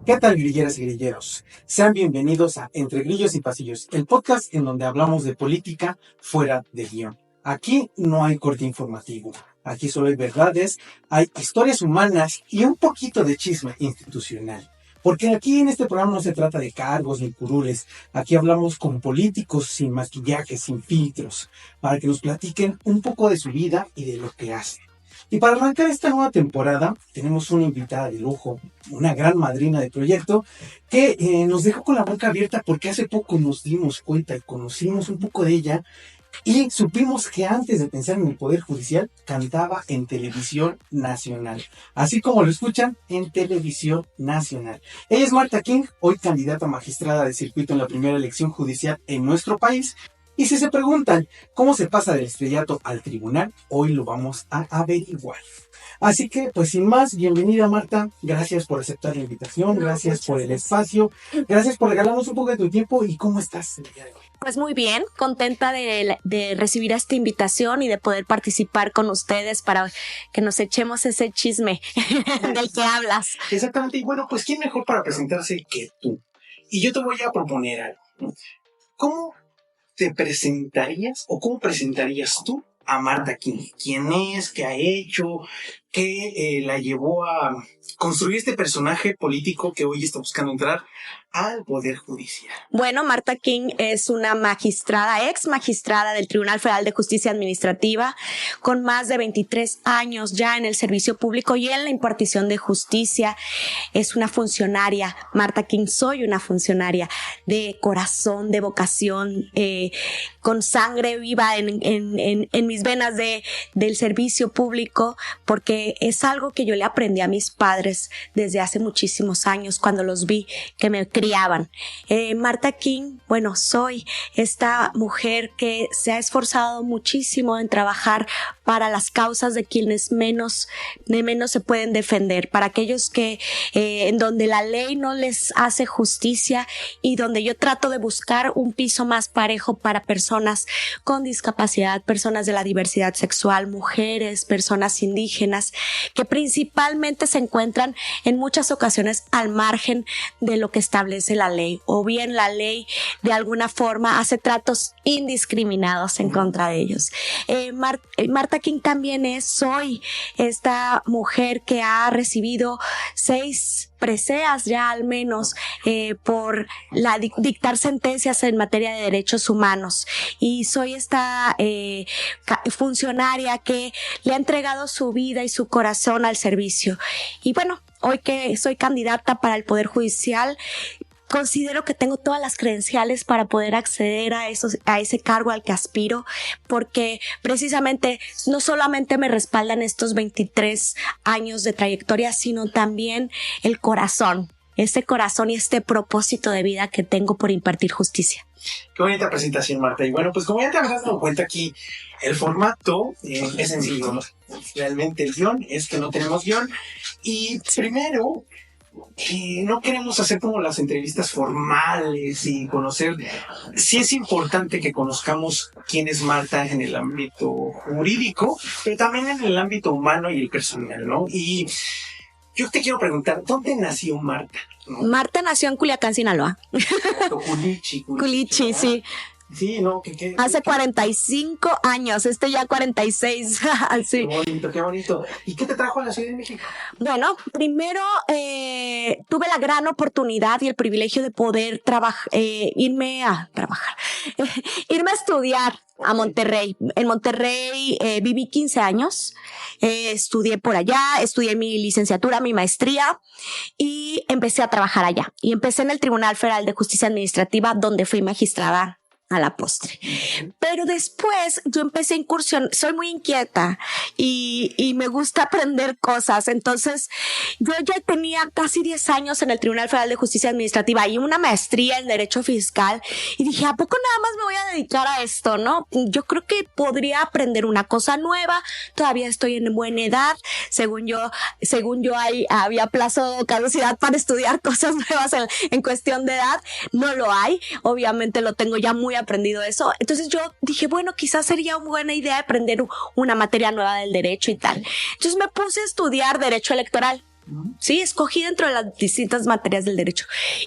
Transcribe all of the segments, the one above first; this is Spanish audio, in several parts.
¿Qué tal, grilleras y grilleros? Sean bienvenidos a Entre Grillos y Pasillos, el podcast en donde hablamos de política fuera de guión. Aquí no hay corte informativo, aquí solo hay verdades, hay historias humanas y un poquito de chisme institucional. Porque aquí en este programa no se trata de cargos ni curules, aquí hablamos con políticos sin maquillaje, sin filtros, para que nos platiquen un poco de su vida y de lo que hacen. Y para arrancar esta nueva temporada, tenemos una invitada de lujo, una gran madrina de proyecto, que nos dejó con la boca abierta porque hace poco nos dimos cuenta y conocimos un poco de ella y supimos que antes de pensar en el Poder Judicial, cantaba en Televisión Nacional. Así como lo escuchan, en Televisión Nacional. Ella es Marta King, hoy candidata a magistrada de circuito en la primera elección judicial en nuestro país. Y si se preguntan cómo se pasa del estrellato al tribunal, hoy lo vamos a averiguar. Así que, pues sin más, bienvenida Marta, gracias por aceptar la invitación, gracias por el espacio, gracias por regalarnos un poco de tu tiempo. ¿Y cómo estás el día de hoy? Pues muy bien, contenta de recibir esta invitación y de poder participar con ustedes para que nos echemos ese chisme del que hablas. Exactamente, y bueno, pues ¿quién mejor para presentarse que tú? Y yo te voy a proponer algo. ¿Cómo te presentarías o cómo presentarías tú a Marta King? ¿Quién es? ¿Qué ha hecho? ¿Qué la llevó a construir este personaje político que hoy está buscando entrar al Poder Judicial? Bueno, Marta King es una magistrada, ex magistrada del Tribunal Federal de Justicia Administrativa, con más de 23 años ya en el servicio público y en la impartición de justicia. Es una funcionaria, Marta King, soy una funcionaria de corazón, de vocación, con sangre viva en mis venas del servicio público, porque es algo que yo le aprendí a mis padres desde hace muchísimos años cuando los vi que me criaban. Marta King, bueno, soy esta mujer que se ha esforzado muchísimo en trabajar para las causas de quienes menos se pueden defender, para aquellos que en donde la ley no les hace justicia y donde yo trato de buscar un piso más parejo para personas con discapacidad, personas de la diversidad sexual, mujeres, personas indígenas, que principalmente se encuentran en muchas ocasiones al margen de lo que establece la ley, o bien la ley de alguna forma hace tratos indiscriminados en contra de ellos. Marta King también soy esta mujer que ha recibido 6 preseas ya al menos por dictar sentencias en materia de derechos humanos, y soy esta funcionaria que le ha entregado su vida y su corazón al servicio. Y bueno, hoy que soy candidata para el Poder Judicial, considero que tengo todas las credenciales para poder acceder a ese cargo al que aspiro, porque precisamente no solamente me respaldan estos 23 años de trayectoria, sino también el corazón, ese corazón y este propósito de vida que tengo por impartir justicia. Qué bonita presentación, Marta. Y bueno, pues como ya te habrás dado cuenta aquí, el formato es sencillo, ¿no? Realmente el guión es que no tenemos guión. Y primero, no queremos hacer como las entrevistas formales y conocer. Sí es importante que conozcamos quién es Marta en el ámbito jurídico, pero también en el ámbito humano y el personal, ¿no? Y yo te quiero preguntar, ¿dónde nació Marta? ¿No? Marta nació en Culiacán, Sinaloa. Culichi, sí. Sí, no, hace 45 años, ya 46. Sí. Qué bonito. ¿Y qué te trajo a la Ciudad de México? Bueno, primero tuve la gran oportunidad y el privilegio de poder irme a estudiar a Monterrey. En Monterrey viví 15 años, estudié por allá, estudié mi licenciatura, mi maestría y empecé a trabajar allá. Y empecé en el Tribunal Federal de Justicia Administrativa, donde fui magistrada a la postre. Pero después yo empecé a incursionar, soy muy inquieta y me gusta aprender cosas. Entonces yo ya tenía casi 10 años en el Tribunal Federal de Justicia Administrativa y una maestría en Derecho Fiscal, y dije, ¿a poco nada más me voy a dedicar a esto, no? Yo creo que podría aprender una cosa nueva, todavía estoy en buena edad, según yo había plazo de caducidad para estudiar cosas nuevas en cuestión de edad. No lo hay, obviamente lo tengo ya muy aprendido eso. Entonces yo dije, bueno, quizás sería una buena idea aprender una materia nueva del derecho y tal. Entonces me puse a estudiar derecho electoral. Sí, escogí dentro de las distintas materias del derecho.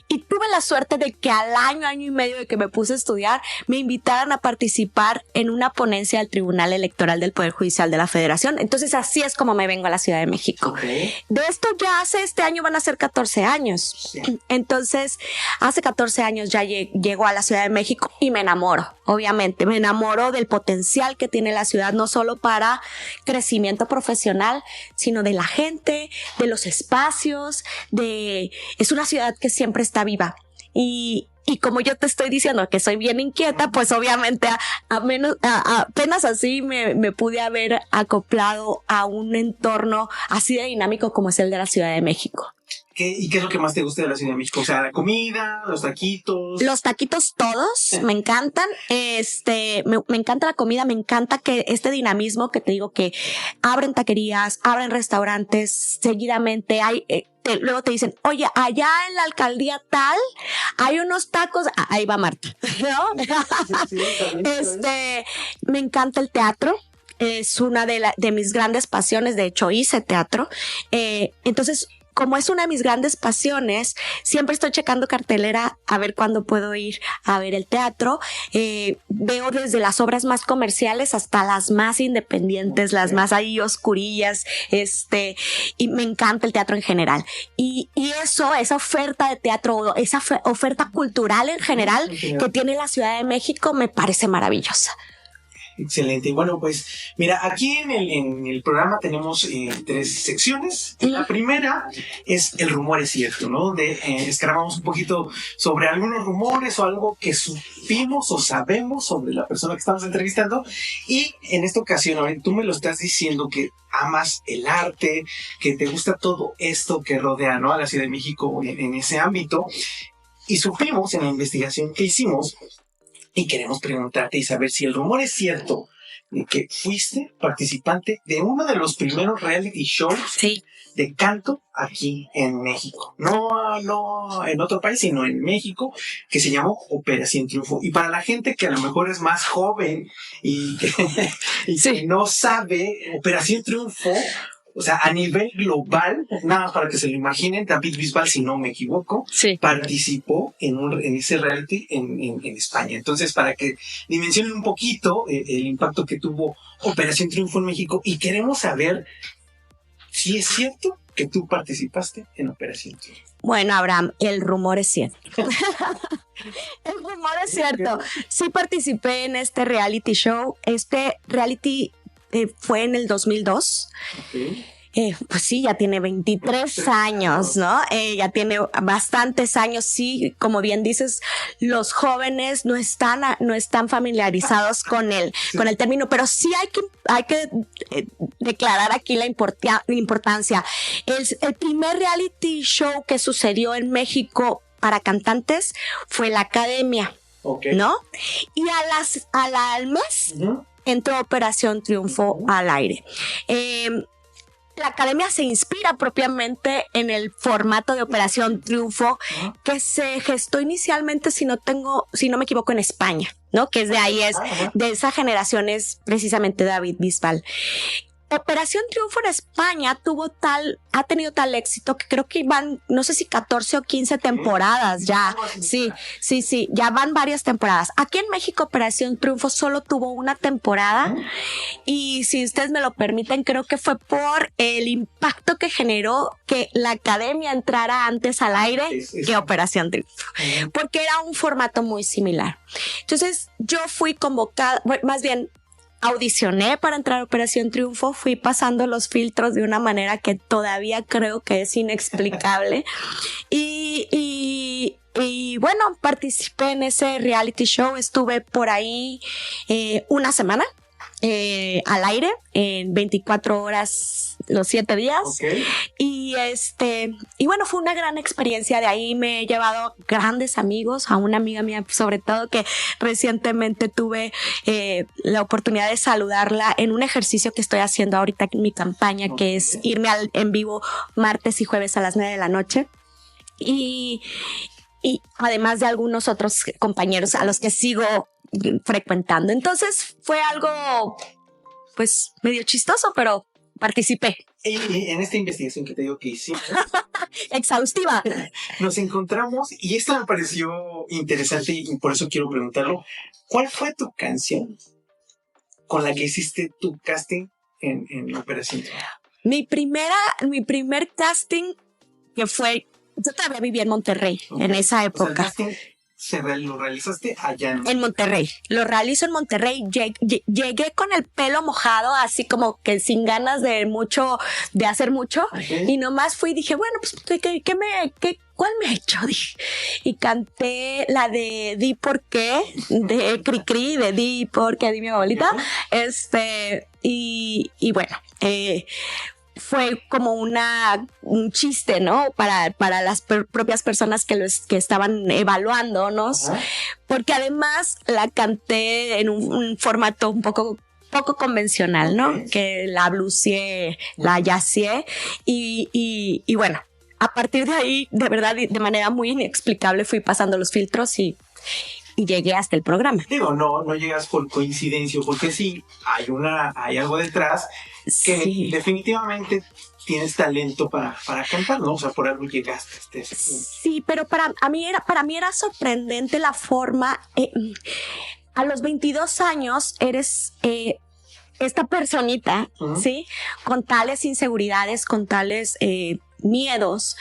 Y tuve la suerte de que al año y medio de que me puse a estudiar, me invitaran a participar en una ponencia del Tribunal Electoral del Poder Judicial de la Federación. Entonces así es como me vengo a la Ciudad de México. Okay. De esto ya hace este año van a ser 14 años. Sí. Entonces, hace 14 años ya llego a la Ciudad de México y me enamoro. Obviamente, me enamoro del potencial que tiene la ciudad, no solo para crecimiento profesional, sino de la gente, de los espacios, es una ciudad que siempre está viva. Y como yo te estoy diciendo que soy bien inquieta, pues obviamente apenas así me pude haber acoplado a un entorno así de dinámico como es el de la Ciudad de México. ¿Y qué es lo que más te gusta de la Ciudad de México? O sea, la comida, los taquitos. Los taquitos todos me encantan. Me encanta la comida, me encanta que este dinamismo que te digo que abren taquerías, abren restaurantes seguidamente. Luego te dicen, oye, allá en la alcaldía tal hay unos tacos. Ahí va Marta, ¿no? Me encanta el teatro. Es una de mis grandes pasiones. De hecho, hice teatro. Entonces, como es una de mis grandes pasiones, siempre estoy checando cartelera a ver cuándo puedo ir a ver el teatro. Veo desde las obras más comerciales hasta las más independientes, las más ahí oscurillas, y me encanta el teatro en general. Y esa oferta de teatro, esa oferta cultural en general que tiene la Ciudad de México me parece maravillosa. Excelente. Bueno, pues mira, aquí en el programa tenemos 3 secciones. La primera es el rumor es cierto, ¿no? Donde escarbamos un poquito sobre algunos rumores o algo que supimos o sabemos sobre la persona que estamos entrevistando. Y en esta ocasión, ahora tú me lo estás diciendo que amas el arte, que te gusta todo esto que rodea, ¿no?, a la Ciudad de México en ese ámbito. Y supimos en la investigación que hicimos, y queremos preguntarte y saber si el rumor es cierto de que fuiste participante de uno de los primeros reality shows de canto aquí en México. No en otro país, sino en México, que se llamó Operación Triunfo. Y para la gente que a lo mejor es más joven y que no sabe, Operación Triunfo, o sea, a nivel global, nada más para que se lo imaginen, David Bisbal, si no me equivoco, participó en ese reality en España. Entonces, para que dimensionen un poquito el impacto que tuvo Operación Triunfo en México, y queremos saber si es cierto que tú participaste en Operación Triunfo. Bueno, Abraham, el rumor es cierto. El rumor es cierto. Sí participé en este reality show. Este reality fue en el 2002. Pues sí, ya tiene 23 años, ¿no? Ya tiene bastantes años. Sí, como bien dices, los jóvenes no están familiarizados con el término, pero sí hay que declarar aquí la importancia. El primer reality show que sucedió en México para cantantes fue la Academia, ¿no? Y al mes entró Operación Triunfo al aire. La Academia se inspira propiamente en el formato de Operación Triunfo que se gestó inicialmente, si no me equivoco, en España, ¿no? Que es de ahí, de esa generación es precisamente David Bisbal. Operación Triunfo en España ha tenido tal éxito que creo que van, no sé si 14 o 15 temporadas ya. Sí, ya van varias temporadas. Aquí en México Operación Triunfo solo tuvo una temporada y si ustedes me lo permiten, creo que fue por el impacto que generó que la Academia entrara antes al aire que Operación Triunfo, porque era un formato muy similar. Entonces yo fui convocada, más bien audicioné para entrar a Operación Triunfo, fui pasando los filtros de una manera que todavía creo que es inexplicable y bueno, participé en ese reality show, estuve por ahí una semana al aire en 24 horas los 7 días. Y bueno, fue una gran experiencia. De ahí me he llevado grandes amigos, a una amiga mía sobre todo que recientemente tuve la oportunidad de saludarla en un ejercicio que estoy haciendo ahorita en mi campaña, que es irme en vivo martes y jueves a las 9 de la noche. Y además de algunos otros compañeros a los que sigo frecuentando. Entonces fue algo pues medio chistoso, pero participé. Y en esta investigación que te digo que hicimos, exhaustiva, nos encontramos, y esto me pareció interesante y por eso quiero preguntarlo, ¿cuál fue tu canción con la que hiciste tu casting en Operación Triunfo? mi primer casting que fue, yo todavía vivía en Monterrey en esa época. O sea, el casting lo realizaste allá en Monterrey. Lo realizo en Monterrey. Llegué con el pelo mojado, así como que sin ganas de hacer mucho. Okay. Y nomás fui y dije, bueno, pues, ¿cuál me he hecho? Dije. Y canté la de Di por qué, de Cricri, de Di por qué, di mi abuelita. Y bueno, fue como un chiste, ¿no? Para las propias personas que estaban evaluándonos, porque además la canté en un formato un poco convencional, ¿no? Que la bluesié, la jazzé y bueno, a partir de ahí, de verdad, de manera muy inexplicable fui pasando los filtros y llegué hasta el programa. Digo, no llegas por coincidencia, porque sí, hay algo detrás que sí, definitivamente tienes talento para cantar, ¿no? O sea, por algo llegaste a este. Sí, pero para mí era sorprendente la forma. A los 22 años eres esta personita, ¿sí? Con tales inseguridades, con tales miedos,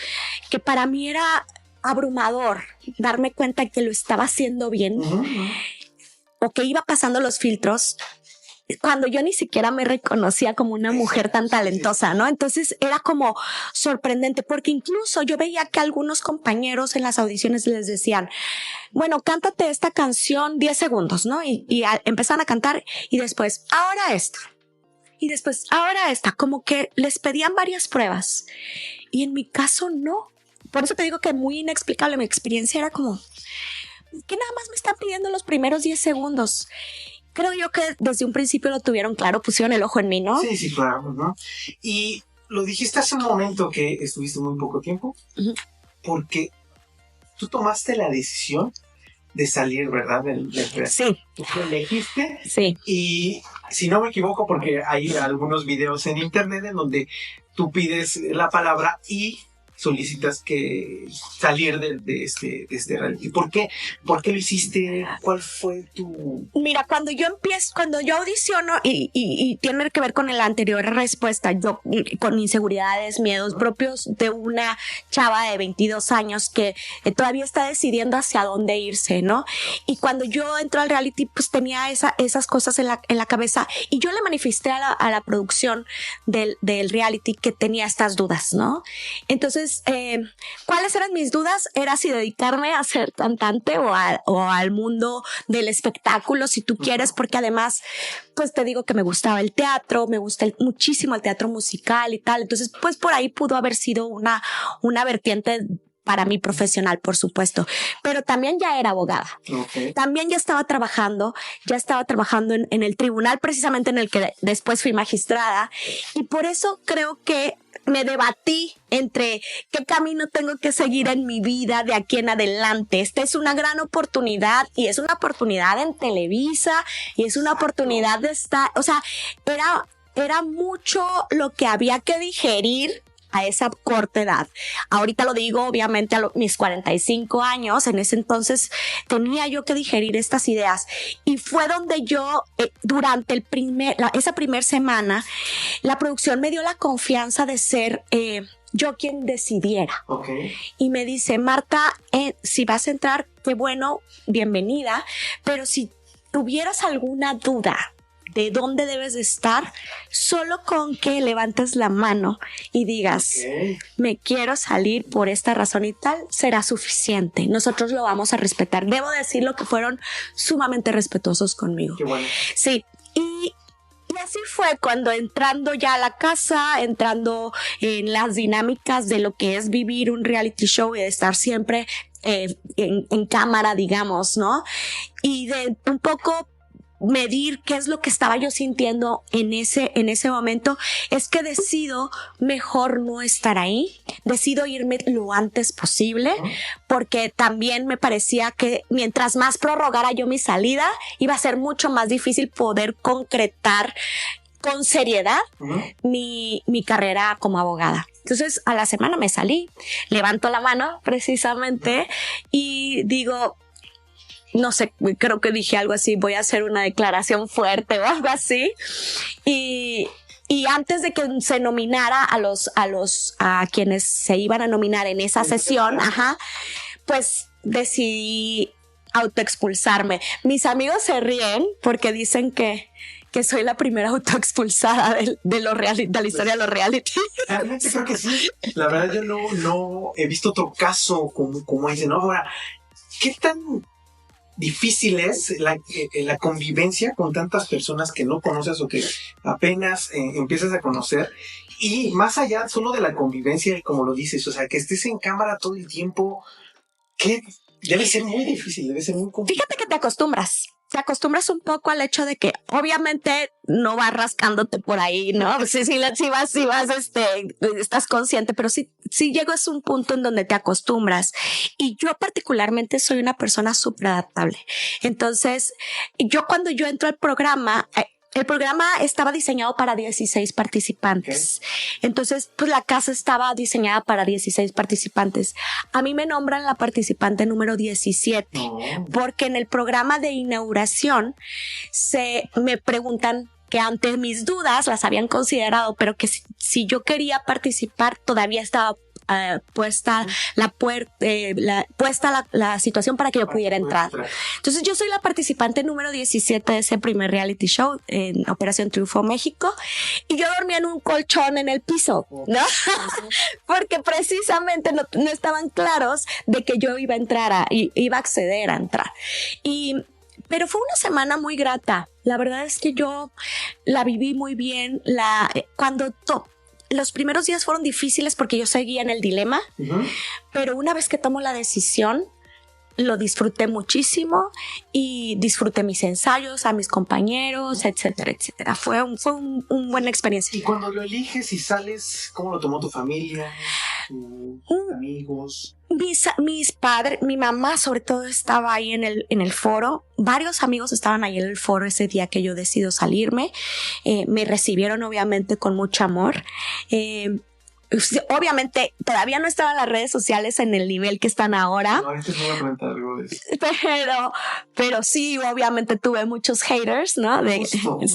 que para mí era abrumador darme cuenta que lo estaba haciendo bien o que iba pasando los filtros cuando yo ni siquiera me reconocía como una mujer tan talentosa, ¿no? Entonces era como sorprendente porque incluso yo veía que algunos compañeros en las audiciones les decían, bueno, cántate esta canción 10 segundos, ¿no? Y empezaban a cantar y después, ahora esta. Y después, ahora esta. Como que les pedían varias pruebas. Y en mi caso, no. Por eso te digo que muy inexplicable. Mi experiencia era como que nada más me están pidiendo los primeros 10 segundos. Creo yo que desde un principio lo tuvieron claro, pusieron el ojo en mí, ¿no? Sí, claro, ¿no? Y lo dijiste hace un momento que estuviste muy poco tiempo, porque tú tomaste la decisión de salir, ¿verdad? Del sí. Tú elegiste. Sí. Y si no me equivoco, porque hay algunos videos en internet en donde tú pides la palabra y solicitas que salir de este reality. ¿Por qué lo hiciste? ¿Cuál fue tu...? Mira, cuando yo audiciono y tiene que ver con la anterior respuesta, yo con inseguridades, miedos propios de una chava de 22 años que todavía está decidiendo hacia dónde irse, ¿no? Y cuando yo entro al reality, pues tenía esas cosas en la cabeza y yo le manifesté a la producción del reality que tenía estas dudas, ¿no? Entonces, ¿cuáles eran mis dudas? Era si dedicarme a ser cantante o al mundo del espectáculo, si tú quieres, porque además, pues te digo que me gustaba el teatro, me gusta muchísimo el teatro musical y tal. Entonces, pues por ahí pudo haber sido una vertiente para mí profesional, por supuesto, pero también ya era abogada. También ya estaba trabajando en el tribunal precisamente en el que después fui magistrada y por eso creo que me debatí entre qué camino tengo que seguir en mi vida de aquí en adelante. Esta es una gran oportunidad y es una oportunidad en Televisa y es una oportunidad de estar, o sea, era mucho lo que había que digerir a esa corta edad. Ahorita lo digo, obviamente, a mis 45 años, en ese entonces tenía yo que digerir estas ideas y fue donde yo, durante esa primera semana, la producción me dio la confianza de ser yo quien decidiera. Y me dice, Marta, si vas a entrar, qué bueno, bienvenida, pero si tuvieras alguna duda de dónde debes de estar, solo con que levantes la mano y digas, me quiero salir por esta razón y tal, será suficiente. Nosotros lo vamos a respetar. Debo decirlo que fueron sumamente respetuosos conmigo. Qué bueno. Sí, y así fue cuando entrando ya a la casa, entrando en las dinámicas de lo que es vivir un reality show y de estar siempre en cámara, digamos, ¿no? Y de un poco medir qué es lo que estaba yo sintiendo en ese momento, es que decido mejor no estar ahí, decido irme lo antes posible, porque también me parecía que mientras más prorrogara yo mi salida, iba a ser mucho más difícil poder concretar con seriedad mi carrera como abogada. Entonces a la semana me salí, levanto la mano precisamente y digo, no sé, creo que dije algo así, voy a hacer una declaración fuerte o algo así. Y antes de que se nominara a quienes se iban a nominar en esa sesión, pues decidí autoexpulsarme. Mis amigos se ríen porque dicen que soy la primera autoexpulsada de la historia de los reality. Realmente creo que sí. La verdad yo no he visto otro caso como ese, ¿no? Ahora, ¿qué tan difícil es la convivencia con tantas personas que no conoces o que apenas empiezas a conocer? Y más allá solo de la convivencia, como lo dices, o sea, que estés en cámara todo el tiempo, que debe ser muy difícil, debe ser muy complicado. Fíjate que te acostumbras un poco al hecho de que obviamente no vas rascándote por ahí, ¿no? Si vas, estás consciente, pero sí llegas a un punto en donde te acostumbras. Y yo particularmente soy una persona súper adaptable. Entonces, cuando yo entro al programa, el programa estaba diseñado para 16 participantes. Okay. Entonces, pues la casa estaba diseñada para 16 participantes. A mí me nombran la participante número 17, porque en el programa de inauguración me preguntan que ante mis dudas las habían considerado, pero que si yo quería participar todavía estaba puesta la situación para que yo pudiera entrar. Entonces yo soy la participante número 17 de ese primer reality show en Operación Triunfo México, y yo dormía en un colchón en el piso, ¿no? Porque precisamente no estaban claros de que yo iba a entrar, iba a acceder a entrar. Pero fue una semana muy grata. La verdad es que yo la viví muy bien. Los primeros días fueron difíciles porque yo seguía en el dilema, pero una vez que tomo la decisión, lo disfruté muchísimo y disfruté mis ensayos, a mis compañeros, etcétera, etcétera. Fue una buena experiencia. Y cuando lo eliges y sales, ¿cómo lo tomó tu familia, tus amigos? Mis padres, mi mamá sobre todo estaba ahí en el foro. Varios amigos estaban ahí en el foro ese día que yo decido salirme. Me recibieron obviamente con mucho amor. Obviamente todavía no estaban las redes sociales en el nivel que están ahora. No, ahorita no voy a preguntar algo de eso. Pero sí, obviamente tuve muchos haters, ¿no?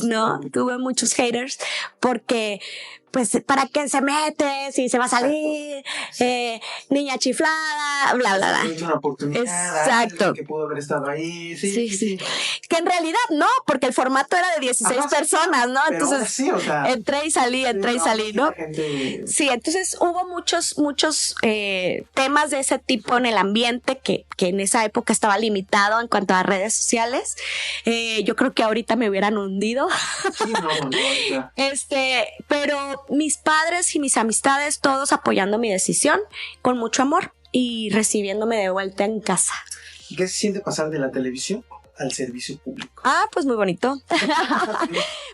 No, tuve muchos haters porque pues, ¿para qué se mete? Si se va a salir, niña chiflada, bla, bla, bla. Es una oportunidad. Exacto. Que pudo haber estado ahí. Sí. Que en realidad no, porque el formato era de 16 personas, ¿no? Entonces, sí, o sea, entré y salí, ¿no? Sí, entonces hubo muchos temas de ese tipo en el ambiente que en esa época estaba limitado en cuanto a redes sociales. Yo creo que ahorita me hubieran hundido. Sí, no. Pero mis padres y mis amistades, todos apoyando mi decisión con mucho amor y recibiéndome de vuelta en casa. ¿Qué se siente pasar de la televisión al servicio público? Pues muy bonito.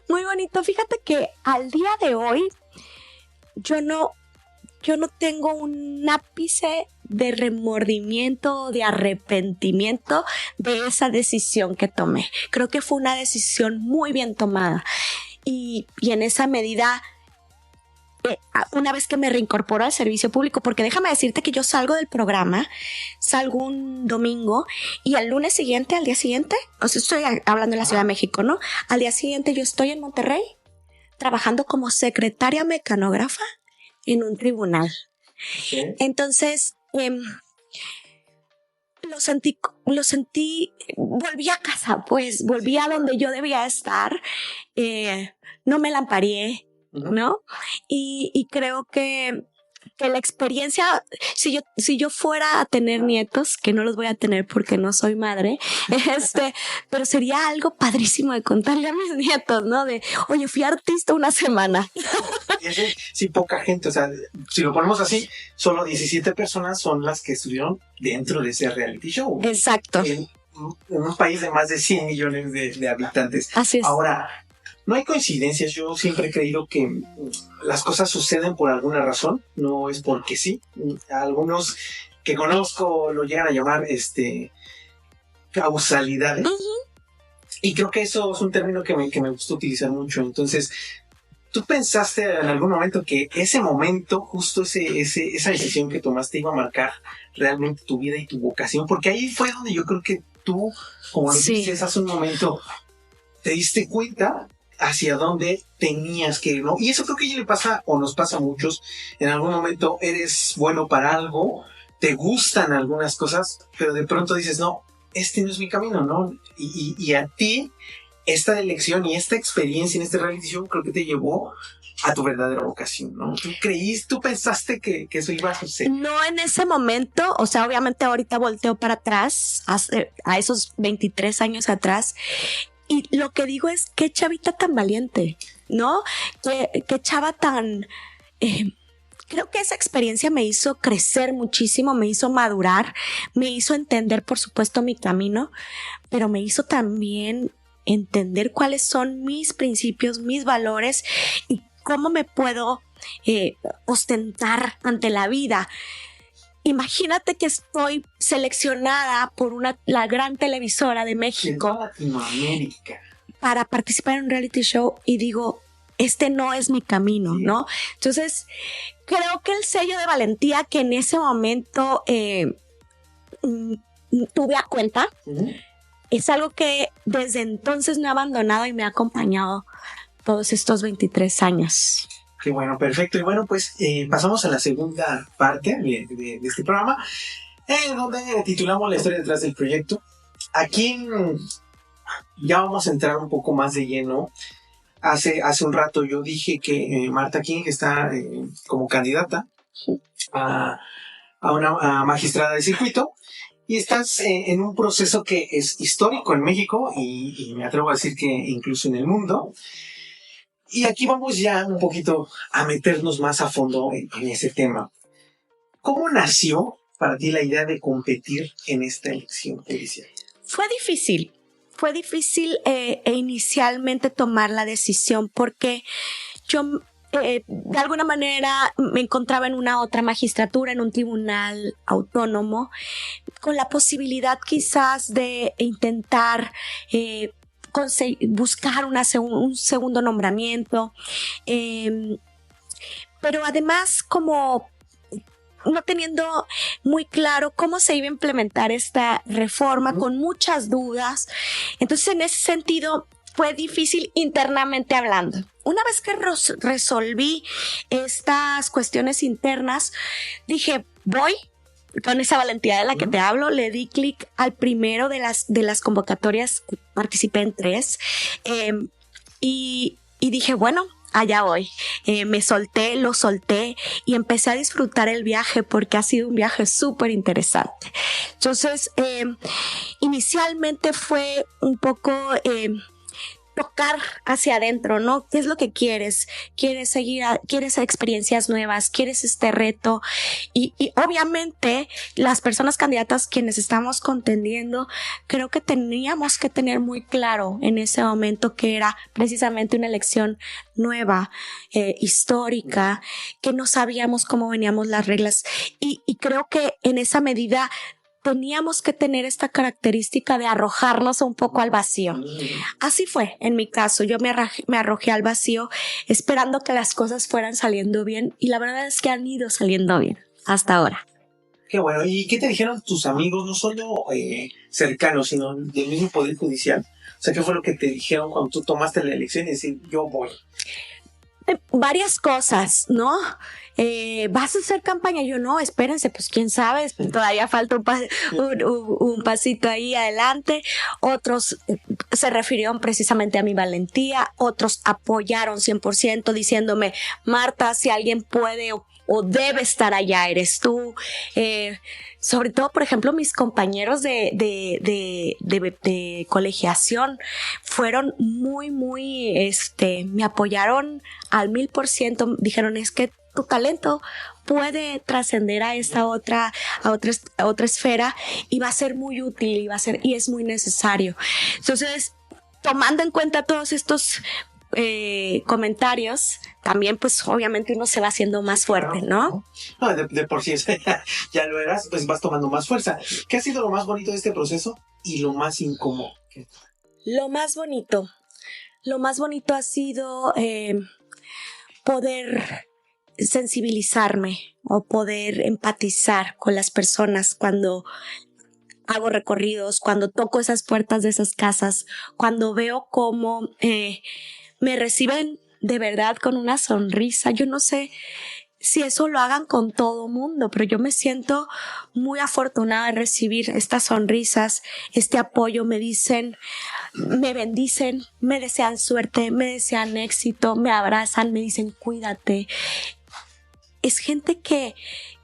Muy bonito. Fíjate que al día de hoy yo no tengo un ápice de remordimiento, de arrepentimiento de esa decisión que tomé. Creo que fue una decisión muy bien tomada. Y en esa medida, una vez que me reincorporo al servicio público, porque déjame decirte que yo salgo del programa, salgo un domingo y al día siguiente, o sea, estoy hablando de la Ciudad de México, ¿no? Al día siguiente yo estoy en Monterrey trabajando como secretaria mecanógrafa en un tribunal. ¿Sí? Entonces, lo sentí, volví a casa, pues, volví a donde yo debía estar, no me lampareé, ¿no? Y creo que la experiencia, si yo fuera a tener nietos, que no los voy a tener porque no soy madre, pero sería algo padrísimo de contarle a mis nietos, ¿no? Oye, fui artista una semana. Sí, poca gente, o sea, si lo ponemos así, solo 17 personas son las que estuvieron dentro de ese reality show. Exacto. En un país de más de 100 millones de habitantes. Así es. Ahora, no hay coincidencias. Yo siempre he creído que las cosas suceden por alguna razón, no es porque sí. Algunos que conozco lo llegan a llamar causalidades. Y creo que eso es un término que me gusta utilizar mucho. Entonces, ¿tú pensaste en algún momento que ese momento, justo esa decisión que tomaste iba a marcar realmente tu vida y tu vocación? Porque ahí fue donde yo creo que tú, como lo dices hace un momento, te diste cuenta hacia dónde tenías que ir, ¿no? Y eso creo que ya le pasa, o nos pasa a muchos. En algún momento eres bueno para algo, te gustan algunas cosas, pero de pronto dices, no, este no es mi camino, ¿no? Y a ti, esta elección y esta experiencia en este reality show creo que te llevó a tu verdadera vocación, ¿no? ¿Tú pensaste que eso iba a suceder? No en ese momento, o sea, obviamente ahorita volteo para atrás, a esos 23 años atrás, y lo que digo es, qué chavita tan valiente, ¿no? Qué chava tan... creo que esa experiencia me hizo crecer muchísimo, me hizo madurar, me hizo entender, por supuesto, mi camino, pero me hizo también entender cuáles son mis principios, mis valores y cómo me puedo ostentar ante la vida. Imagínate que estoy seleccionada por la gran televisora de México Latinoamérica para participar en un reality show y digo, este no es mi camino, sí, ¿no? Entonces, creo que el sello de valentía que en ese momento tuve a cuenta, es algo que desde entonces no he abandonado y me ha acompañado todos estos 23 años. Qué bueno, perfecto. Y bueno, pues pasamos a la segunda parte de este programa, donde titulamos la historia detrás del proyecto. Aquí ya vamos a entrar un poco más de lleno. Hace un rato yo dije que Marta King está como candidata a una magistrada de circuito, y estás en un proceso que es histórico en México y me atrevo a decir que incluso en el mundo. Y aquí vamos ya un poquito a meternos más a fondo en ese tema. ¿Cómo nació para ti la idea de competir en esta elección judicial? Fue difícil inicialmente tomar la decisión porque yo de alguna manera me encontraba en una otra magistratura, en un tribunal autónomo, con la posibilidad quizás de intentar buscar un segundo nombramiento, pero además como no teniendo muy claro cómo se iba a implementar esta reforma, con muchas dudas. Entonces, en ese sentido, fue difícil internamente hablando. Una vez que resolví estas cuestiones internas, dije, voy con esa valentía de la que te hablo, le di clic al primero de las convocatorias, participé en 3, y dije, bueno, allá voy. Lo solté y empecé a disfrutar el viaje porque ha sido un viaje súper interesante. Entonces, inicialmente fue un poco tocar hacia adentro, ¿no? ¿Qué es lo que quieres? ¿Quieres experiencias nuevas? ¿Quieres este reto? Y obviamente las personas candidatas quienes estamos contendiendo, creo que teníamos que tener muy claro en ese momento que era precisamente una elección nueva, histórica, que no sabíamos cómo veníamos las reglas y creo que en esa medida teníamos que tener esta característica de arrojarnos un poco al vacío. Así fue en mi caso. Yo me arrojé al vacío esperando que las cosas fueran saliendo bien y la verdad es que han ido saliendo bien hasta ahora. Qué bueno. ¿Y qué te dijeron tus amigos, no solo cercanos, sino del mismo Poder Judicial? O sea, ¿qué fue lo que te dijeron cuando tú tomaste la elección y decir, yo voy? Varias cosas, ¿no? ¿Vas a hacer campaña? Yo no, espérense, pues quién sabe, todavía falta un pasito ahí adelante. Otros se refirieron precisamente a mi valentía, otros apoyaron 100% diciéndome, Marta, si alguien puede o debe estar allá, eres tú. Sobre todo, por ejemplo, mis compañeros de colegiación fueron muy, me apoyaron al 1000%. Dijeron, es que tu talento puede trascender a esta otra esfera y va a ser muy útil y es muy necesario. Entonces, tomando en cuenta todos estos comentarios, también pues obviamente uno se va haciendo más fuerte, ¿no? No, de por sí ya lo eras, pues vas tomando más fuerza. ¿Qué ha sido lo más bonito de este proceso y lo más incómodo? Lo más bonito ha sido poder sensibilizarme o poder empatizar con las personas cuando hago recorridos, cuando toco esas puertas de esas casas, cuando veo cómo me reciben de verdad con una sonrisa. Yo no sé si eso lo hagan con todo mundo, pero yo me siento muy afortunada de recibir estas sonrisas, este apoyo. Me dicen, me bendicen, me desean suerte, me desean éxito, me abrazan, me dicen cuídate. Es gente que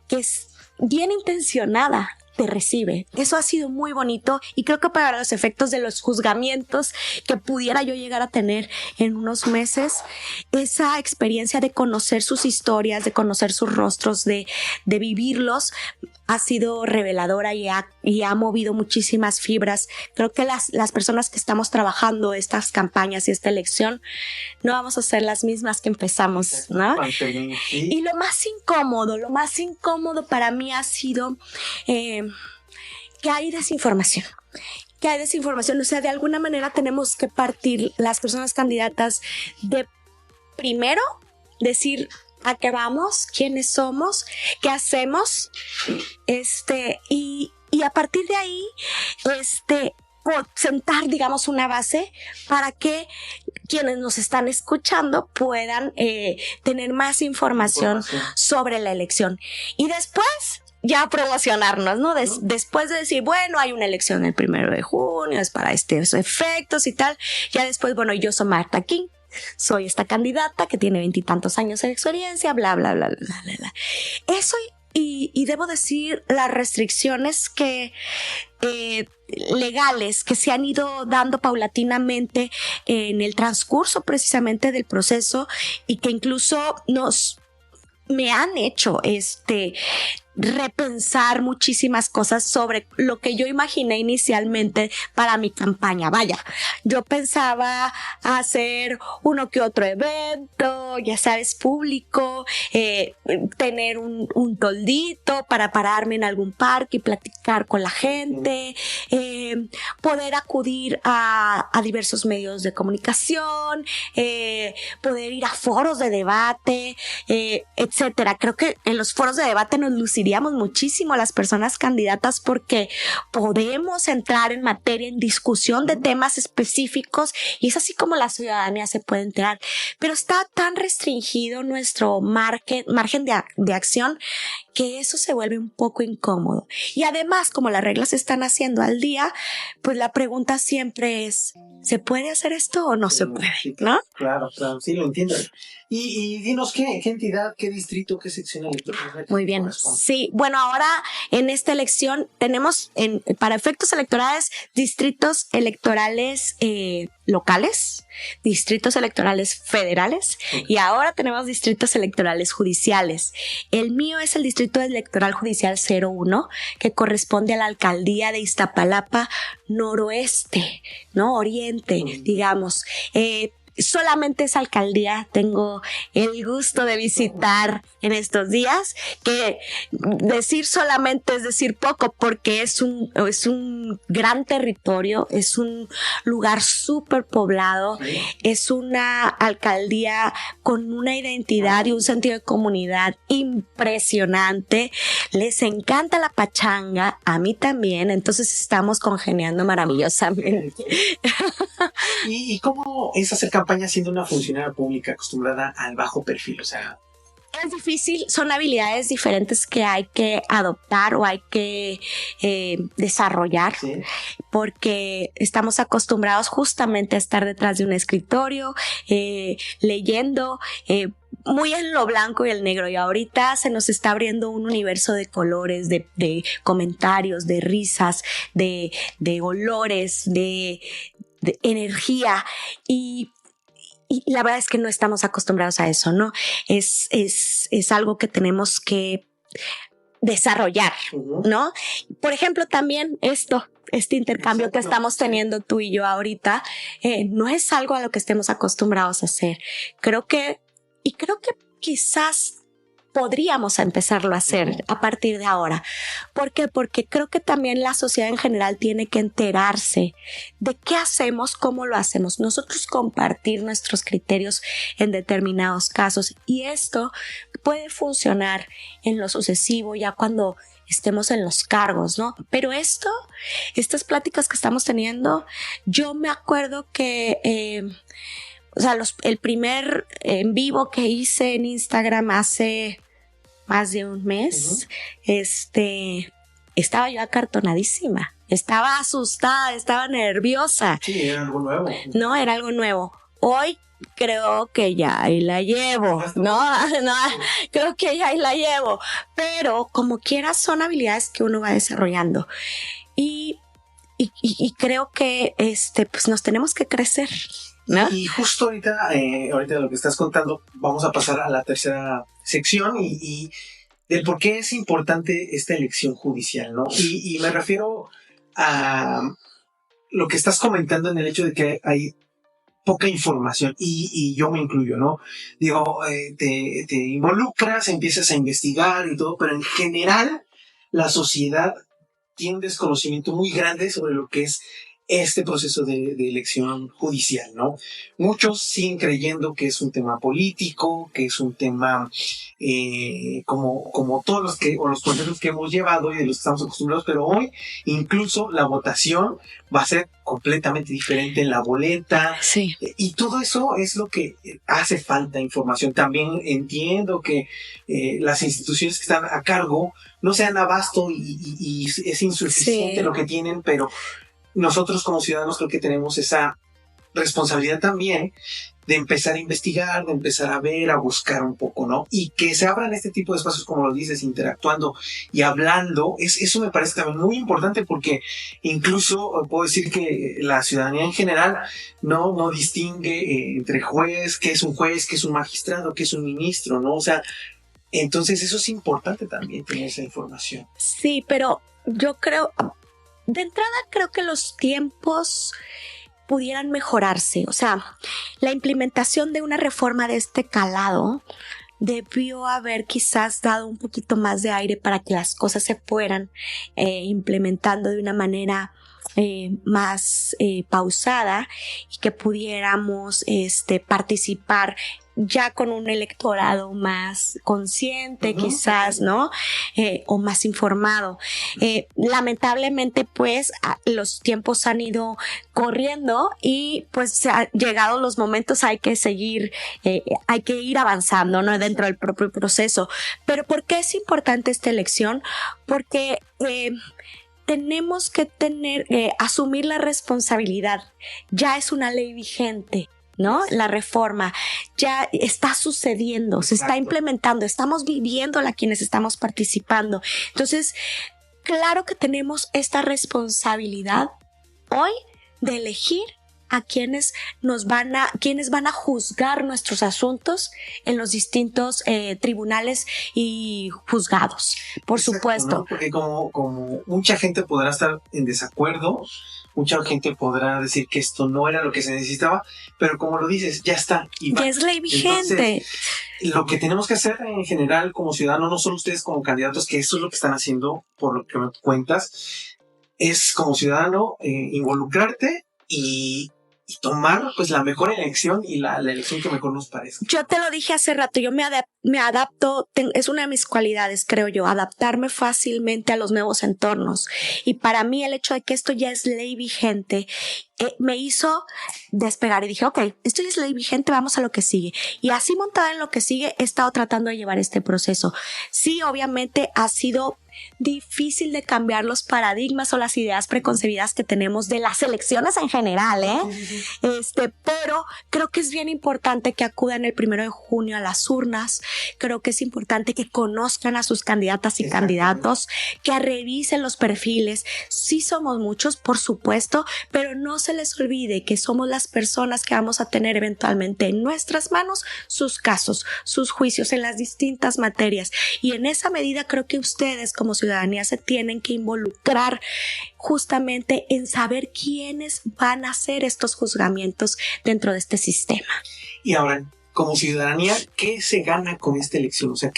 es bien intencionada, te recibe. Eso ha sido muy bonito y creo que para los efectos de los juzgamientos que pudiera yo llegar a tener en unos meses, esa experiencia de conocer sus historias, de conocer sus rostros, de vivirlos, ha sido reveladora y ha movido muchísimas fibras. Creo que las personas que estamos trabajando estas campañas y esta elección no vamos a ser las mismas que empezamos, ¿no? Y lo más incómodo para mí ha sido que hay desinformación. O sea, de alguna manera tenemos que partir las personas candidatas de primero decir a qué vamos, quiénes somos, qué hacemos, y a partir de ahí, sentar, digamos, una base para que quienes nos están escuchando puedan tener más información sobre la elección. Y después ya promocionarnos, ¿no? Después de decir, bueno, hay una elección el 1 de junio, es para estos efectos y tal. Ya después, bueno, yo soy Marta King, soy esta candidata que tiene 20 y tantos años de experiencia, bla, bla, bla, bla, bla, bla. Eso y debo decir las restricciones que legales que se han ido dando paulatinamente en el transcurso precisamente del proceso y que incluso me han hecho repensar muchísimas cosas sobre lo que yo imaginé inicialmente para mi campaña. Vaya, yo pensaba hacer uno que otro evento, ya sabes, público, tener un toldito para pararme en algún parque y platicar con la gente, poder acudir a diversos medios de comunicación, poder ir a foros de debate, etcétera. Creo que en los foros de debate nos luciríamos muchísimo a las personas candidatas porque podemos entrar en materia, en discusión de temas específicos y es así como la ciudadanía se puede enterar. Pero está tan restringido nuestro margen de acción que eso se vuelve un poco incómodo. Y además, como las reglas se están haciendo al día, pues la pregunta siempre es, ¿se puede hacer esto o no se puede? ¿No? Claro, sí, lo entiendo. Y dinos, ¿qué entidad, qué distrito, qué sección electoral? Muy bien, sí. Bueno, ahora en esta elección tenemos para efectos electorales distritos electorales locales, distritos electorales federales y ahora tenemos distritos electorales judiciales. El mío es el distrito electoral judicial 01 que corresponde a la alcaldía de Iztapalapa Noroeste, ¿no? Oriente, digamos. Solamente esa alcaldía tengo el gusto de visitar en estos días, que decir solamente es decir poco porque es un gran territorio, es un lugar súper poblado, es una alcaldía con una identidad y un sentido de comunidad impresionante, les encanta la pachanga, a mí también, entonces estamos congeniando maravillosamente. ¿Y cómo es hacer campaña siendo una funcionaria pública acostumbrada al bajo perfil? O sea, es difícil, son habilidades diferentes que hay que adoptar o hay que desarrollar, ¿sí? Porque estamos acostumbrados justamente a estar detrás de un escritorio, leyendo, muy en lo blanco y el negro, y ahorita se nos está abriendo un universo de colores, de comentarios, de risas, de olores, de energía y la verdad es que no estamos acostumbrados a eso, ¿no? Es algo que tenemos que desarrollar, ¿no? Por ejemplo, también este intercambio que estamos teniendo tú y yo ahorita, no es algo a lo que estemos acostumbrados a hacer. Creo que quizás podríamos empezarlo a hacer a partir de ahora. ¿Por qué? Porque creo que también la sociedad en general tiene que enterarse de qué hacemos, cómo lo hacemos. Nosotros compartir nuestros criterios en determinados casos, y esto puede funcionar en lo sucesivo ya cuando estemos en los cargos, ¿no? Pero estas pláticas que estamos teniendo, yo me acuerdo que el primer en vivo que hice en Instagram hace más de un mes, estaba yo acartonadísima, estaba asustada, estaba nerviosa. Sí, era algo nuevo. No, era algo nuevo. Hoy creo que ya ahí la llevo, no, creo que ya ahí la llevo, pero como quiera son habilidades que uno va desarrollando y creo que pues nos tenemos que crecer, ¿no? Y justo ahorita de lo que estás contando, vamos a pasar a la tercera sección y del por qué es importante esta elección judicial, ¿no? Y me refiero a lo que estás comentando en el hecho de que hay poca información y yo me incluyo, ¿no? Digo, te involucras, empiezas a investigar y todo, pero en general la sociedad tiene un desconocimiento muy grande sobre lo que es este proceso de elección judicial, ¿no? Muchos siguen creyendo que es un tema político, que es un tema como todos los procesos que hemos llevado y de los que estamos acostumbrados, pero hoy incluso la votación va a ser completamente diferente en la boleta. Sí. Y todo eso es lo que hace falta información. También entiendo que las instituciones que están a cargo no se dan abasto y es insuficiente lo que tienen, pero nosotros como ciudadanos creo que tenemos esa responsabilidad también de empezar a investigar, de empezar a ver, a buscar un poco, ¿no? Y que se abran este tipo de espacios, como lo dices, interactuando y hablando, eso me parece también muy importante porque incluso puedo decir que la ciudadanía en general no distingue entre qué es un juez, qué es un magistrado, qué es un ministro, ¿no? O sea, entonces eso es importante también, tener esa información. Sí, pero yo creo, de entrada creo que los tiempos pudieran mejorarse. O sea, la implementación de una reforma de este calado debió haber quizás dado un poquito más de aire para que las cosas se fueran implementando de una manera más pausada y que pudiéramos participar ya con un electorado más consciente, quizás, ¿no? O más informado. Lamentablemente, pues, los tiempos han ido corriendo y, pues, llegados los momentos hay que seguir, hay que ir avanzando, ¿no? Dentro del propio proceso. Pero ¿por qué es importante esta elección? Porque tenemos que asumir la responsabilidad. Ya es una ley vigente, ¿no? La reforma ya está sucediendo, se está implementando, estamos viviéndola quienes estamos participando. Entonces, claro que tenemos esta responsabilidad hoy de elegir a quienes van a juzgar nuestros asuntos en los distintos tribunales y juzgados, por supuesto. ¿No? Porque como mucha gente podrá estar en desacuerdo, mucha gente podrá decir que esto no era lo que se necesitaba, pero como lo dices, ya está. Ya es ley vigente. Entonces, lo que tenemos que hacer en general como ciudadanos, no solo ustedes como candidatos, que eso es lo que están haciendo, por lo que me cuentas, es como ciudadano involucrarte y tomar pues la mejor elección y la elección que mejor nos parezca. Yo te lo dije hace rato, yo me adapto, es una de mis cualidades, creo yo, adaptarme fácilmente a los nuevos entornos. Y para mí el hecho de que esto ya es ley vigente me hizo despegar y dije, ok, esto ya es ley vigente, vamos a lo que sigue. Y así montada en lo que sigue, he estado tratando de llevar este proceso. Sí, obviamente ha sido difícil de cambiar los paradigmas o las ideas preconcebidas que tenemos de las elecciones en general, pero creo que es bien importante que acudan el 1 de junio a las urnas. Creo que es importante que conozcan a sus candidatas y candidatos, que revisen los perfiles. Sí somos muchos, por supuesto, pero no se les olvide que somos las personas que vamos a tener eventualmente en nuestras manos sus casos, sus juicios en las distintas materias. Y en esa medida creo que ustedes como ciudadanía se tienen que involucrar justamente en saber quiénes van a hacer estos juzgamientos dentro de este sistema. Y ahora, como ciudadanía, ¿qué se gana con esta elección? O sea,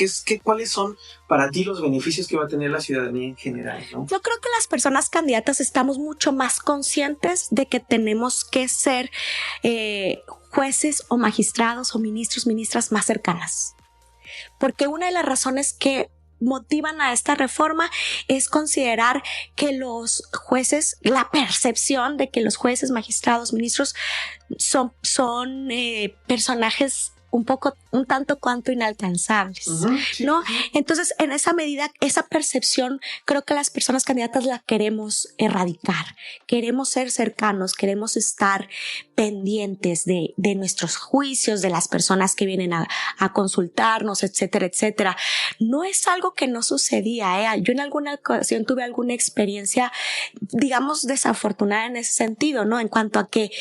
¿cuáles son para ti los beneficios que va a tener la ciudadanía en general, ¿no? Yo creo que las personas candidatas estamos mucho más conscientes de que tenemos que ser jueces o magistrados o ministros, ministras más cercanas. Porque una de las razones que motivan a esta reforma es considerar que los jueces, la percepción de que los jueces, magistrados, ministros son personajes un tanto cuanto inalcanzables, ¿no? Entonces, en esa medida, esa percepción, creo que las personas candidatas la queremos erradicar. Queremos ser cercanos, queremos estar pendientes de nuestros juicios, de las personas que vienen a consultarnos, etcétera, etcétera. No es algo que no sucedía, ¿eh? Yo en alguna ocasión tuve alguna experiencia, digamos, desafortunada en ese sentido, ¿no? En cuanto a que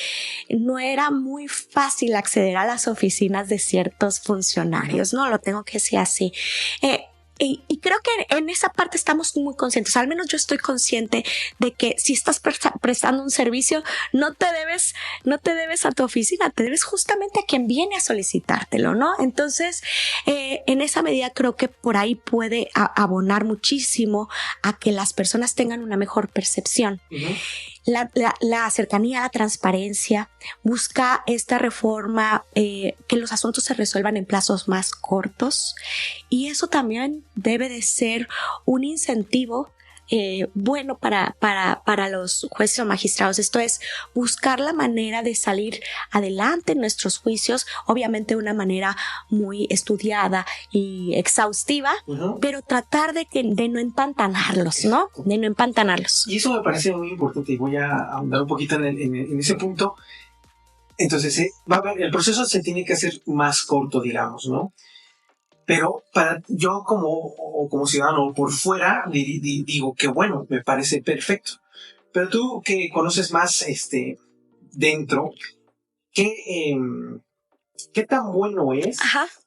no era muy fácil acceder a las oficinas de ciertos funcionarios, ¿no? Lo tengo que decir así. Y creo que en esa parte estamos muy conscientes, al menos yo estoy consciente de que si estás prestando un servicio, no te debes a tu oficina, te debes justamente a quien viene a solicitártelo, ¿no? Entonces, en esa medida creo que por ahí puede abonar muchísimo a que las personas tengan una mejor percepción. La cercanía, la transparencia, busca esta reforma que los asuntos se resuelvan en plazos más cortos, y eso también debe de ser un incentivo bueno para los jueces o magistrados. Esto es buscar la manera de salir adelante en nuestros juicios, obviamente de una manera muy estudiada y exhaustiva, pero tratar de no empantanarlos, ¿no? De no empantanarlos. Y eso me parece muy importante y voy a ahondar un poquito en ese punto. Entonces, el proceso se tiene que hacer más corto, digamos, ¿no? Pero yo como ciudadano por fuera digo que bueno, me parece perfecto. Pero tú que conoces más dentro, ¿qué tan bueno es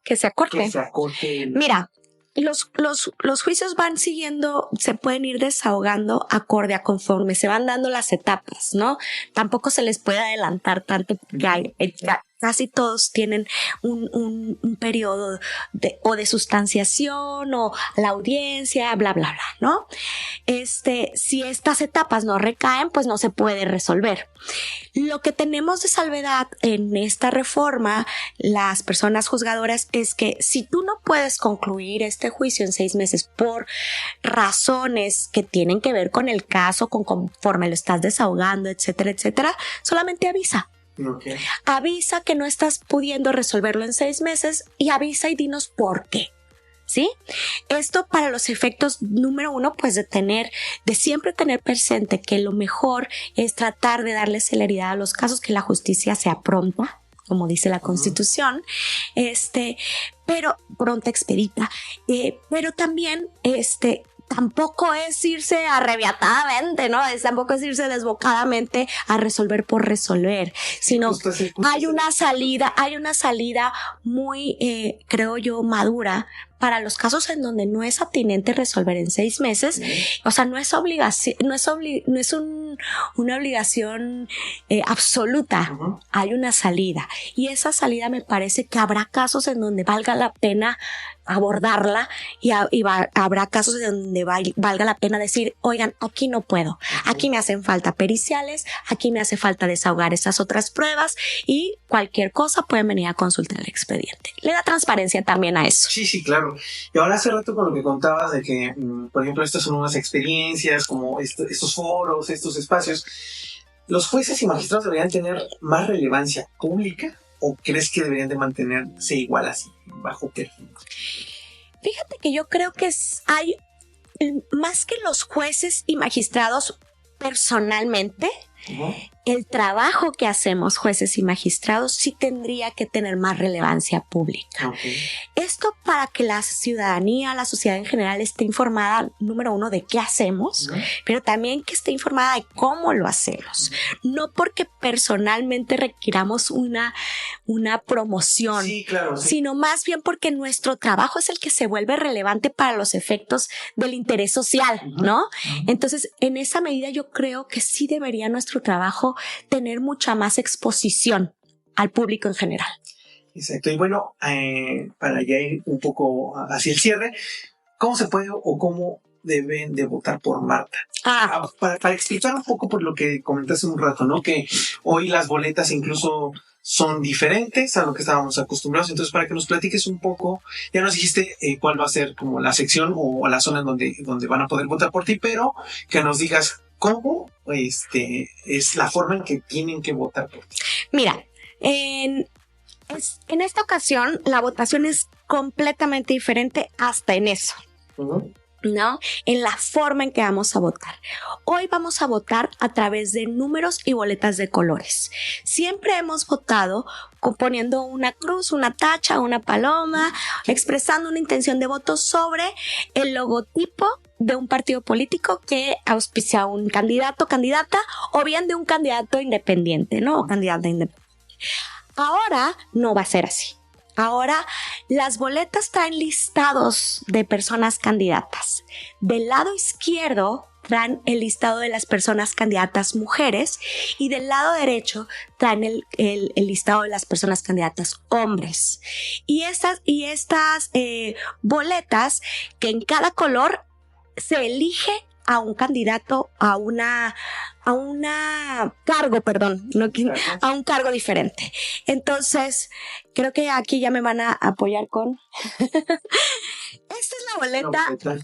que se acorte? Que se acorte Mira, los juicios van siguiendo, se pueden ir desahogando acorde a conforme se van dando las etapas, ¿no? Tampoco se les puede adelantar tanto porque casi todos tienen un periodo de sustanciación o la audiencia, bla, bla, bla, ¿no? Si estas etapas no recaen, pues no se puede resolver. Lo que tenemos de salvedad en esta reforma, las personas juzgadoras, es que si tú no puedes concluir este juicio en 6 meses por razones que tienen que ver con el caso, conforme lo estás desahogando, etcétera, etcétera, solamente avisa. Okay. Avisa que no estás pudiendo resolverlo en 6 meses y avisa y dinos por qué. ¿Sí? Esto para los efectos, número uno, pues de siempre tener presente que lo mejor es tratar de darle celeridad a los casos, que la justicia sea pronta, como dice la Constitución, pero pronta, expedita, pero también tampoco es irse arrebatadamente, ¿no? Tampoco es irse desbocadamente a resolver por resolver, sino hay una salida muy, creo yo, madura para los casos en donde no es atinente resolver en 6 meses. O sea, no es obligación, no es una obligación absoluta. Hay una salida, y esa salida me parece que habrá casos en donde valga la pena abordarla y habrá casos en donde valga la pena decir, oigan, aquí no puedo, aquí me hacen falta periciales, aquí me hace falta desahogar estas otras pruebas, y cualquier cosa pueden venir a consultar el expediente. Le da transparencia también a eso. Sí, claro. Y ahora hace rato con lo que contabas de que, por ejemplo, estas son unas experiencias como estos foros, estos espacios, ¿los jueces y magistrados deberían tener más relevancia pública o crees que deberían de mantenerse igual así, bajo perfil? Fíjate que yo creo que hay más que los jueces y magistrados personalmente, el trabajo que hacemos jueces y magistrados sí tendría que tener más relevancia pública. Esto para que la ciudadanía, la sociedad en general esté informada, número uno, de qué hacemos, pero también que esté informada de cómo lo hacemos. No porque personalmente requiramos una promoción, sino más bien porque nuestro trabajo es el que se vuelve relevante para los efectos del interés social, ¿no? Entonces, en esa medida yo creo que sí debería nuestro trabajo tener mucha más exposición al público en general. Exacto. Y bueno, para ya ir un poco hacia el cierre, ¿cómo se puede o cómo deben de votar por Marta? Para explicar un poco por lo que comentaste un rato, ¿no? Que hoy las boletas incluso son diferentes a lo que estábamos acostumbrados. Entonces, para que nos platiques un poco, ya nos dijiste cuál va a ser como la sección o la zona en donde van a poder votar por ti, pero que nos digas cómo es la forma en que tienen que votar por ti. Mira, en esta ocasión la votación es completamente diferente hasta en eso. ¿No? En la forma en que vamos a votar. Hoy vamos a votar a través de números y boletas de colores. Siempre hemos votado poniendo una cruz, una tacha, una paloma, expresando una intención de voto sobre el logotipo de un partido político que auspicia a un candidato, candidata, o bien de un candidato independiente, ¿no? O candidata independiente. Ahora no va a ser así. Ahora, las boletas traen listados de personas candidatas. Del lado izquierdo traen el listado de las personas candidatas mujeres y del lado derecho traen el listado de las personas candidatas hombres. Y estas boletas, que en cada color se elige a un candidato, a un cargo diferente. Entonces, creo que aquí ya me van a apoyar con... Esta es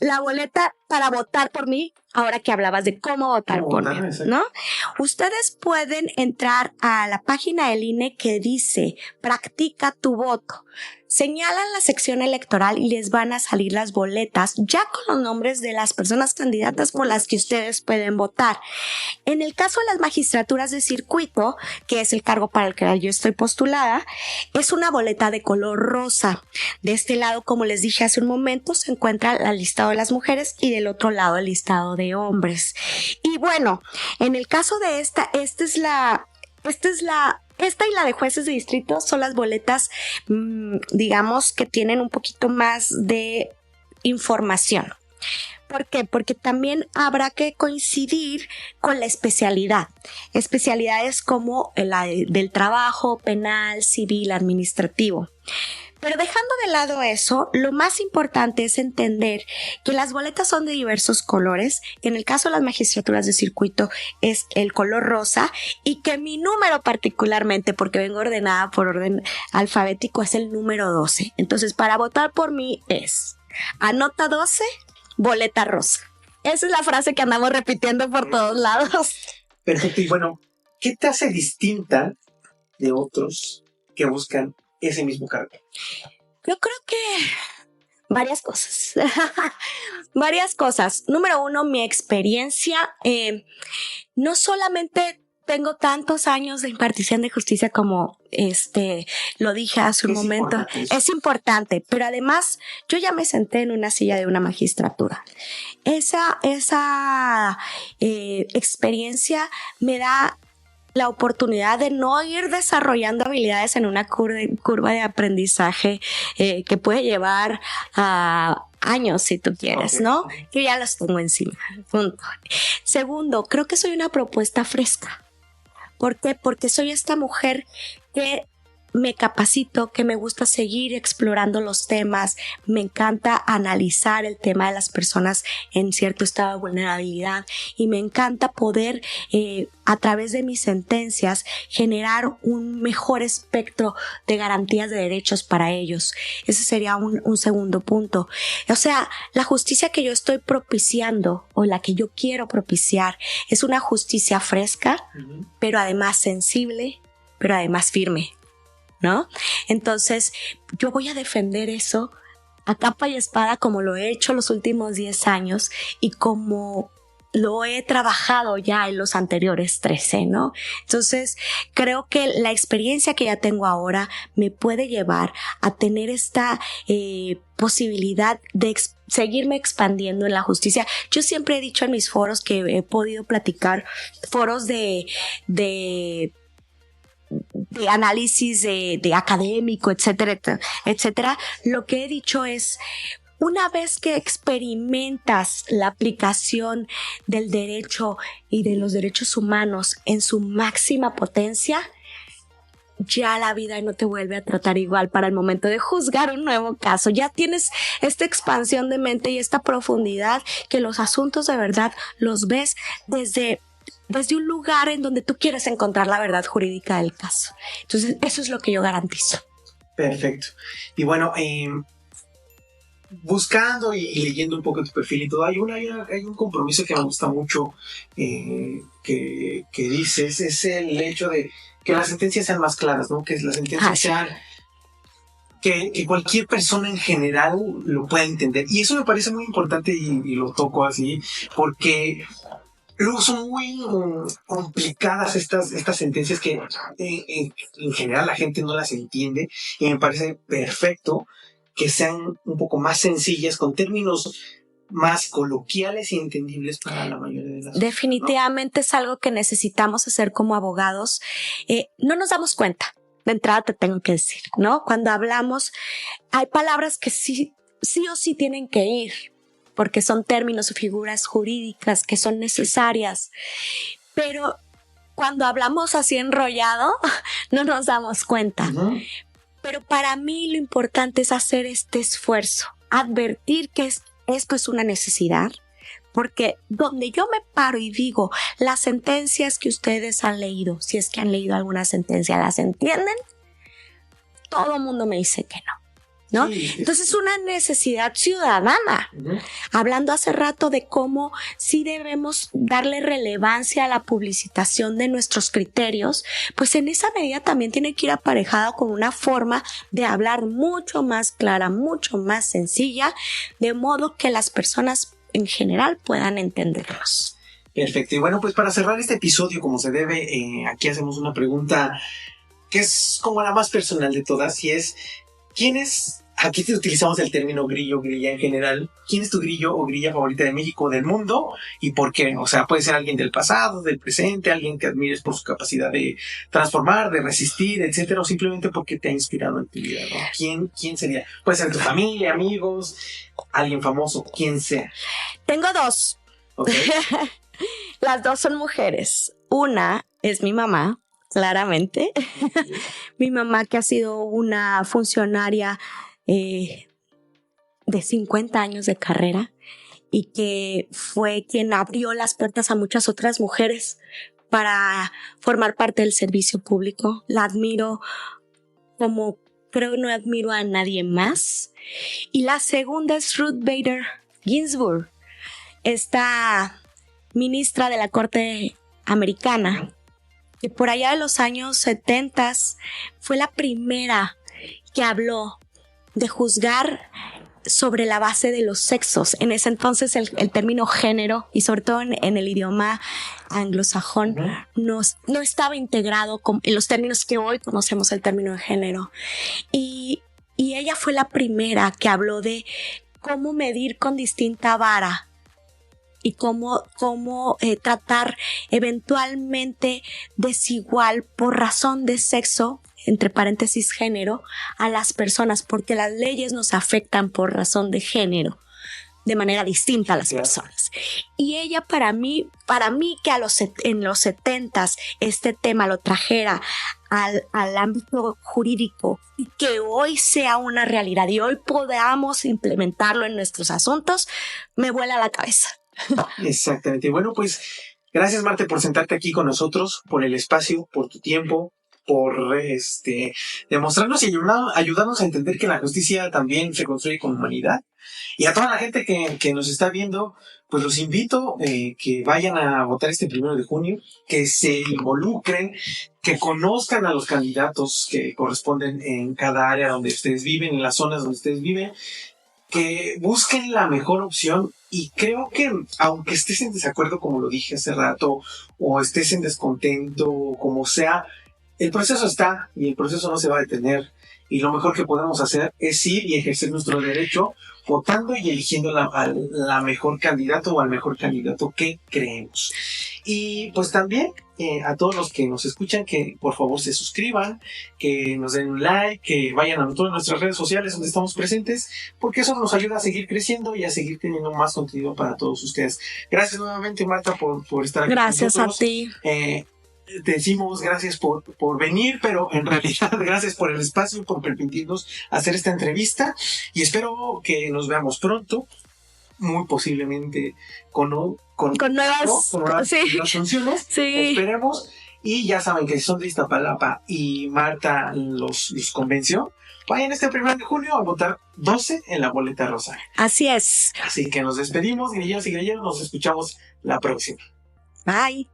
la boleta para votar por mí, ahora que hablabas de cómo votar por mí, ¿no? Ustedes pueden entrar a la página del INE que dice practica tu voto. Señalan la sección electoral y les van a salir las boletas ya con los nombres de las personas candidatas por las que ustedes pueden votar. En el caso de las magistraturas de circuito, que es el cargo para el que yo estoy postulada, es una boleta de color rosa. De este lado, como les dije hace un momento, se encuentra el listado de las mujeres y del otro lado el listado de hombres. Y bueno, en el caso de esta y la de jueces de distrito son las boletas, digamos, que tienen un poquito más de información. ¿Por qué? Porque también habrá que coincidir con la especialidad. Especialidades como la del trabajo, penal, civil, administrativo. Pero dejando de lado eso, lo más importante es entender que las boletas son de diversos colores. En el caso de las magistraturas de circuito es el color rosa y que mi número particularmente, porque vengo ordenada por orden alfabético, es el número 12. Entonces, para votar por mí anota 12, boleta rosa. Esa es la frase que andamos repitiendo por todos lados. Perfecto. Y bueno, ¿qué te hace distinta de otros que buscan ese mismo cargo? Yo creo que varias cosas. Varias cosas. Número uno, mi experiencia. No solamente tengo tantos años de impartición de justicia como lo dije hace un momento. Es importante, pero además yo ya me senté en una silla de una magistratura. Esa experiencia me da la oportunidad de no ir desarrollando habilidades en una curva de aprendizaje que puede llevar a años si tú quieres, ¿no? Yo ya las tengo encima. Punto. Segundo, creo que soy una propuesta fresca. ¿Por qué? Porque soy esta mujer que me capacito, que me gusta seguir explorando los temas, me encanta analizar el tema de las personas en cierto estado de vulnerabilidad y me encanta poder a través de mis sentencias generar un mejor espectro de garantías de derechos para ellos. Ese sería un segundo punto. O sea, la justicia que yo estoy propiciando o la que yo quiero propiciar es una justicia fresca, pero además sensible, pero además firme, ¿no? Entonces, yo voy a defender eso a capa y espada como lo he hecho los últimos 10 años y como lo he trabajado ya en los anteriores 13, ¿no? Entonces, creo que la experiencia que ya tengo ahora me puede llevar a tener esta posibilidad de seguirme expandiendo en la justicia. Yo siempre he dicho en mis foros que he podido platicar, foros de análisis de académico, etcétera, etcétera. Lo que he dicho es, una vez que experimentas la aplicación del derecho y de los derechos humanos en su máxima potencia, ya la vida no te vuelve a tratar igual para el momento de juzgar un nuevo caso. Ya tienes esta expansión de mente y esta profundidad que los asuntos de verdad los ves desde un lugar en donde tú quieres encontrar la verdad jurídica del caso. Entonces, eso es lo que yo garantizo. Perfecto. Y bueno, buscando y leyendo un poco tu perfil y todo, hay un compromiso que me gusta mucho que dices, es el hecho de que las sentencias sean más claras, ¿no? Que las sentencias sean que cualquier persona en general lo pueda entender. Y eso me parece muy importante y lo toco así, porque luego son muy complicadas estas sentencias que en general la gente no las entiende, y me parece perfecto que sean un poco más sencillas, con términos más coloquiales y entendibles para la mayoría de las personas. Definitivamente, ¿no? Es algo que necesitamos hacer como abogados. No nos damos cuenta. De entrada te tengo que decir, ¿no? Cuando hablamos, hay palabras que sí o sí tienen que ir, porque son términos o figuras jurídicas que son necesarias. Pero cuando hablamos así enrollado, no nos damos cuenta. Uh-huh. Pero para mí lo importante es hacer este esfuerzo, advertir que esto es una necesidad, porque donde yo me paro y digo, las sentencias que ustedes han leído, si es que han leído alguna sentencia, ¿las entienden? Todo el mundo me dice que no, ¿no? Sí. Entonces es una necesidad ciudadana. Uh-huh. Hablando hace rato de cómo sí debemos darle relevancia a la publicitación de nuestros criterios, pues en esa medida también tiene que ir aparejado con una forma de hablar mucho más clara, mucho más sencilla, de modo que las personas en general puedan entenderlos. Perfecto. Y bueno, pues para cerrar este episodio como se debe, aquí hacemos una pregunta que es como la más personal de todas, y es: aquí te utilizamos el término grillo, grilla en general. ¿Quién es tu grillo o grilla favorita de México, del mundo? ¿Y por qué? O sea, puede ser alguien del pasado, del presente, alguien que admires por su capacidad de transformar, de resistir, etcétera, o simplemente porque te ha inspirado en tu vida, ¿no? ¿Quién sería? Puede ser tu familia, amigos, alguien famoso, quien sea. Tengo dos. Okay. Las dos son mujeres. Una es mi mamá, claramente. Mi mamá, que ha sido una funcionaria de 50 años de carrera y que fue quien abrió las puertas a muchas otras mujeres para formar parte del servicio público. La admiro como creo que no admiro a nadie más. Y la segunda es Ruth Bader Ginsburg, esta ministra de la Corte Americana, que por allá de los años 70 fue la primera que habló de juzgar sobre la base de los sexos. En ese entonces el término género, y sobre todo en el idioma anglosajón, no estaba integrado en los términos que hoy conocemos el término de género. Y ella fue la primera que habló de cómo medir con distinta vara y cómo tratar eventualmente desigual por razón de sexo, entre paréntesis género, a las personas, porque las leyes nos afectan por razón de género de manera distinta a las personas. Y ella para mí que en los 70s este tema lo trajera al ámbito jurídico y que hoy sea una realidad y hoy podamos implementarlo en nuestros asuntos, me vuela la cabeza. Exactamente. Bueno, pues gracias, Marte, por sentarte aquí con nosotros, por el espacio, por tu tiempo, por demostrarnos y ayudarnos a entender que la justicia también se construye con humanidad. Y a toda la gente que nos está viendo, pues los invito que vayan a votar este 1 de junio, que se involucren, que conozcan a los candidatos que corresponden en cada área donde ustedes viven, en las zonas donde ustedes viven, que busquen la mejor opción. Y creo que aunque estés en desacuerdo, como lo dije hace rato, o estés en descontento, como sea, el proceso está y el proceso no se va a detener. Y lo mejor que podemos hacer es ir y ejercer nuestro derecho votando y eligiendo la mejor candidato o al mejor candidato que creemos. Y pues también a todos los que nos escuchan, que por favor se suscriban, que nos den un like, que vayan a todas nuestras redes sociales donde estamos presentes, porque eso nos ayuda a seguir creciendo y a seguir teniendo más contenido para todos ustedes. Gracias nuevamente, Marta, por estar aquí. Gracias con nosotros. A ti. te decimos gracias por venir, pero en realidad gracias por el espacio, por permitirnos hacer esta entrevista y espero que nos veamos pronto, muy posiblemente con nuevas funciones. Sí. Esperemos. Y ya saben que si son de Iztapalapa y Marta los convenció, vayan este 1 de junio a votar 12 en la boleta rosa. Así es. Así que nos despedimos, grilleros y grilleros, nos escuchamos la próxima. Bye.